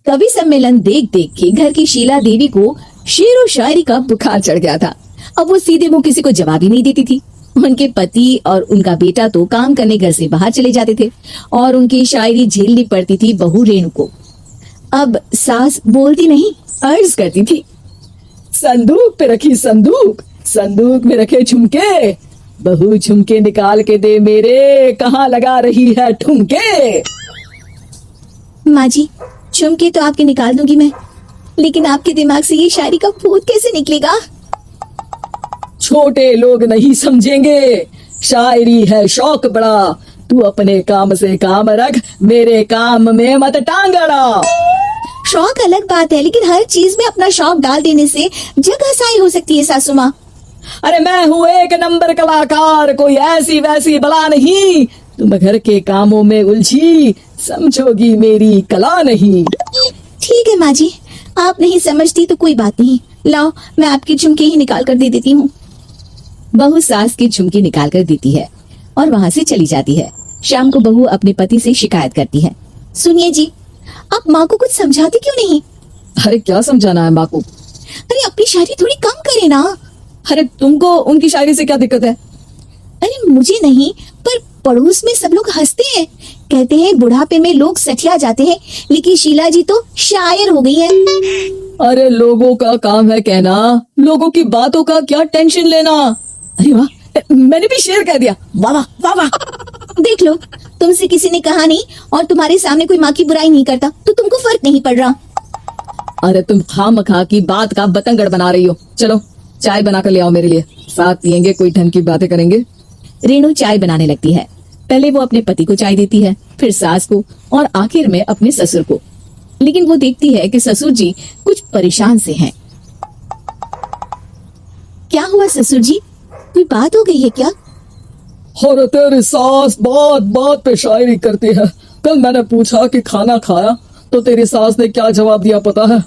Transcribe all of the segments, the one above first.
कवि सम्मेलन देख देख के घर की शीला देवी को शेर व शायरी का बुखार चढ़ गया था। अब वो सीधे मुंह किसी को जवाब ही नहीं देती थी। उनके पति और उनका बेटा तो काम करने घर से बाहर चले जाते थे और उनकी शायरी झेलनी पड़ती थी बहू रेणु को। अब सास बोलती नहीं, अर्ज करती थी, संदूक पे रखी संदूक, संदूक में रखे झुमके, बहू झुमके निकाल के दे मेरे, कहाँ लगा रही है ठुमके। माँ जी, झुमके तो आपके निकाल दूंगी मैं, लेकिन आपके दिमाग से ये शायरी का भूत कैसे निकलेगा? छोटे लोग नहीं समझेंगे, शायरी है शौक बड़ा, तू अपने काम से काम रख, मेरे काम में मत टांग अड़ा। शौक अलग बात है, लेकिन हर चीज में अपना शौक डाल देने से जगह साई हो सकती है सासू माँ। अरे मैं हूँ एक नंबर कलाकार, कोई ऐसी वैसी बला नहीं, तुम घर के कामों में उलझी, समझोगी मेरी कला नहीं। ठीक है माँ जी, आप नहीं समझती तो कोई बात नहीं, लाओ मैं आपकी झुमके ही निकाल कर दे देती हूँ। बहू सास की झुमकी निकाल कर देती है और वहाँ से चली जाती है। शाम को बहू अपने पति से शिकायत करती है, सुनिए जी, आप माँ को कुछ समझाते क्यों नहीं? अरे क्या समझाना है माँ को? अरे अपनी शायरी थोड़ी कम करे ना। अरे तुमको उनकी शायरी से क्या दिक्कत है? अरे मुझे नहीं, पर पड़ोस में सब लोग हंसते हैं, कहते हैं बुढ़ापे में लोग सठिया जाते हैं, लेकिन शीला जी तो शायर हो गई है। अरे लोगों का काम है कहना, लोगों की बातों का क्या टेंशन लेना। अरे वाह, मैंने भी शेर कह दिया, वाह वाह वाह वाह। देख लो, तुमसे किसी ने कहा नहीं और तुम्हारे सामने कोई माँ की बुराई नहीं करता तो तुमको फर्क नहीं पड़ रहा। अरे तुम खामखा की बात का बतंगड़ बना रही हो। चलो चाय बना कर ले आओ मेरे लिए, साथ पियेंगे, कोई ढंग की बातें करेंगे। रेणु चाय बनाने लगती है। पहले वो अपने पति को चाय देती है, फिर सास को और आखिर में अपने ससुर को। लेकिन वो देखती है कि ससुर जी कुछ परेशान से हैं। क्या हुआ ससुर जी, कोई बात हो गई है क्या? और तेरी सास बात बात पे शायरी करती है। कल मैंने पूछा कि खाना खाया तो तेरी सास ने क्या जवाब दिया पता है?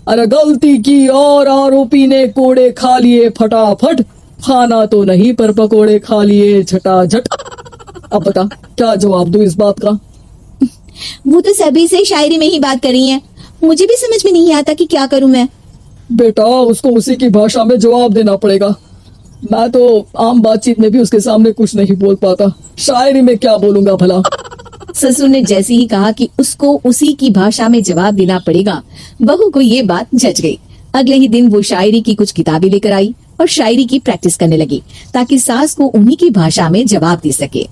अरे गलती की और आरोपी ने कोड़े खा लिए फटाफट, खाना तो नहीं पर पकोड़े खा लिए झटाझट। अब बता क्या जवाब दूं इस बात का? वो तो सभी से शायरी में ही बात कर रही हैं, मुझे भी समझ में नहीं आता कि क्या करूं मैं। बेटा उसको उसी की भाषा में जवाब देना पड़ेगा। मैं तो आम बातचीत में भी उसके सामने कुछ नहीं बोल पाता, शायरी में क्या बोलूंगा भला। ससुर ने जैसे ही कहा कि उसको उसी की भाषा में जवाब देना पड़ेगा, बहू को ये बात जच गई। अगले ही दिन वो शायरी की कुछ किताबें लेकर आई और शायरी की प्रैक्टिस करने लगी ताकि सास को उन्हीं की भाषा में जवाब दे सके।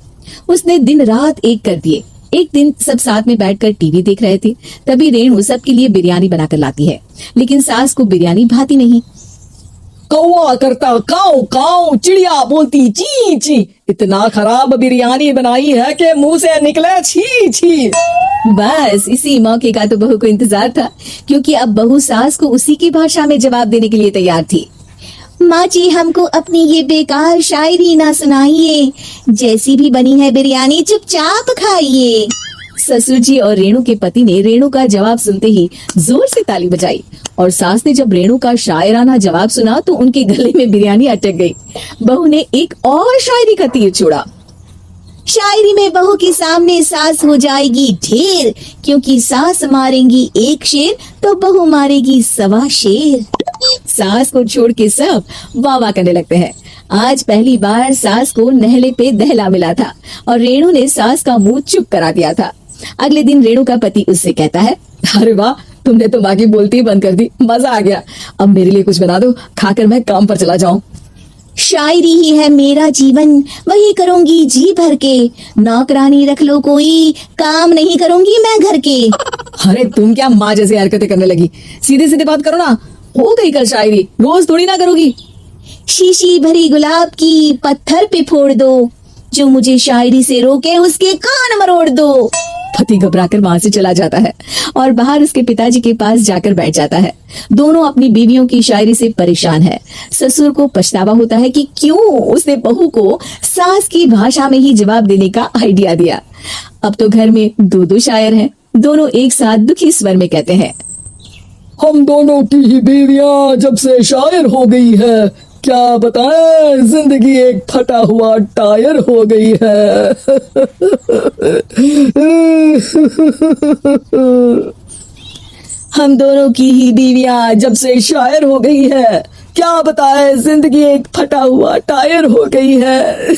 उसने दिन रात एक कर दिए। एक दिन सब साथ में बैठकर टीवी देख रहे थे, तभी रेणु सबके लिए बिरयानी बनाकर लाती है, लेकिन सास को बिरयानी भाती नहीं। कौवा करता काऊ काऊ, चिड़िया बोलती ची ची, इतना खराब बिरयानी बनाई है कि मुंह से निकले छी छी। बस इसी मौके का तो बहू को इंतजार था, क्योंकि अब बहू सास को उसी की भाषा में जवाब देने के लिए तैयार थी। माँ जी, हमको अपनी ये बेकार शायरी ना सुनाइए, जैसी भी बनी है बिरयानी चुपचाप खाइए। ससुर जी और रेणु के पति ने रेणु का जवाब सुनते ही जोर से ताली बजाई और सास ने जब रेणु का शायराना जवाब सुना तो उनके गले में बिरयानी अटक गई। बहू ने एक और शायरी का तीर छोड़ा। शायरी में बहू के सामने सास हो जाएगी ढेर, क्योंकि सास मारेंगी एक शेर तो बहू मारेगी 1.25 शेर। सास को छोड़ के सब वाह वाह करने लगते हैं। आज पहली बार सास को नहले पे दहला मिला था और रेणु ने सास का मुंह चुप करा दिया था। अगले दिन रेणु का पति उससे कहता है, अरे वाह, तुमने तो बाकी बोलती ही बंद कर दी, मजा आ गया। अब मेरे लिए कुछ बना दो, खाकर मैं काम पर चला जाऊं। शायरी ही है मेरा जीवन, वही करूंगी जी भर के, नौकरानी रख लो कोई, काम नहीं करूंगी मैं घर के। अरे तुम क्या माँ जैसी हरकतें करने लगी, सीधे सीधे बात करो ना। हो गई कल शायरी, रोज थोड़ी ना करोगी। शीशी भरी गुलाब की पत्थर पे फोड़ दो, जो मुझे शायरी से रोके उसके कान मरोड़ दो। पति घबराकर वहां से चला जाता है और बाहर उसके पिताजी के पास जाकर बैठ जाता है। दोनों अपनी बीवियों की शायरी से परेशान है। ससुर को पछतावा होता है कि क्यों उसने बहू को सास की भाषा में ही जवाब देने का आइडिया दिया। अब तो घर में 2 शायर हैं। दोनों एक साथ दुखी स्वर में कहते हैं, हम दोनों की ही बीवियां जब से शायर हो गई है, क्या बताएं, जिंदगी एक फटा हुआ टायर हो गई है। हम दोनों की ही बीवियां जब से शायर हो गई है, क्या बताए, जिंदगी एक फटा हुआ टायर हो गई है।